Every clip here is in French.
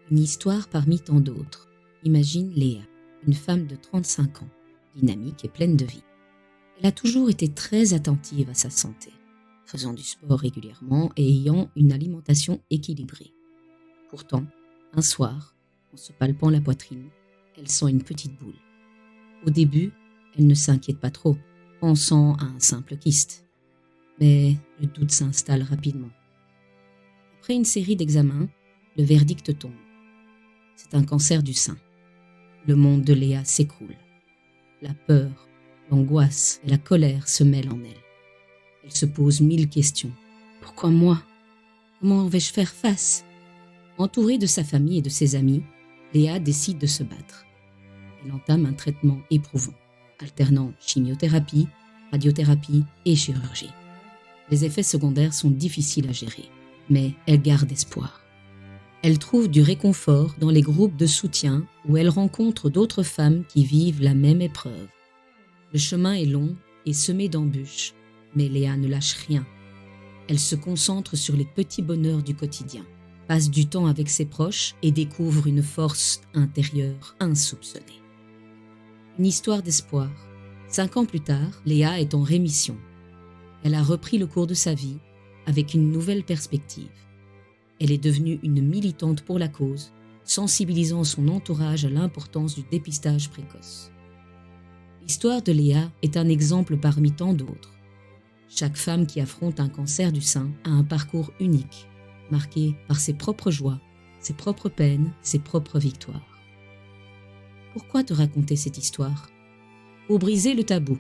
Une histoire parmi tant d'autres. Imagine Léa, une femme de 35 ans, dynamique et pleine de vie. Elle a toujours été très attentive à sa santé, faisant du sport régulièrement et ayant une alimentation équilibrée. Pourtant, un soir, en se palpant la poitrine, elle sent une petite boule. Au début, elle ne s'inquiète pas trop, pensant à un simple kyste. Mais le doute s'installe rapidement. Après une série d'examens, le verdict tombe. C'est un cancer du sein. Le monde de Léa s'écroule. La peur, l'angoisse et la colère se mêlent en elle. Elle se pose 1000 questions. Pourquoi moi ? Comment vais-je faire face ? Entourée de sa famille et de ses amis, Léa décide de se battre. Elle entame un traitement éprouvant, alternant chimiothérapie, radiothérapie et chirurgie. Les effets secondaires sont difficiles à gérer, mais elle garde espoir. Elle trouve du réconfort dans les groupes de soutien où elle rencontre d'autres femmes qui vivent la même épreuve. Le chemin est long et semé d'embûches, mais Léa ne lâche rien. Elle se concentre sur les petits bonheurs du quotidien, passe du temps avec ses proches et découvre une force intérieure insoupçonnée. Une histoire d'espoir. 5 ans plus tard, Léa est en rémission. Elle a repris le cours de sa vie avec une nouvelle perspective. Elle est devenue une militante pour la cause, sensibilisant son entourage à l'importance du dépistage précoce. L'histoire de Léa est un exemple parmi tant d'autres. Chaque femme qui affronte un cancer du sein a un parcours unique, marqué par ses propres joies, ses propres peines, ses propres victoires. Pourquoi te raconter cette histoire ? Pour briser le tabou.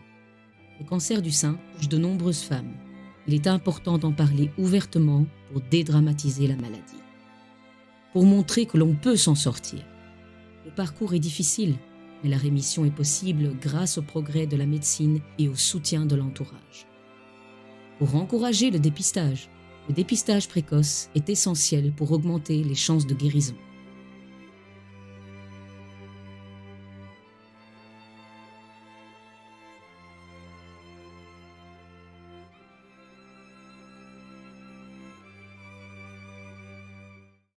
Le cancer du sein touche de nombreuses femmes. Il est important d'en parler ouvertement pour dédramatiser la maladie. Pour montrer que l'on peut s'en sortir. Le parcours est difficile, mais la rémission est possible grâce au progrès de la médecine et au soutien de l'entourage. Pour encourager le dépistage précoce est essentiel pour augmenter les chances de guérison.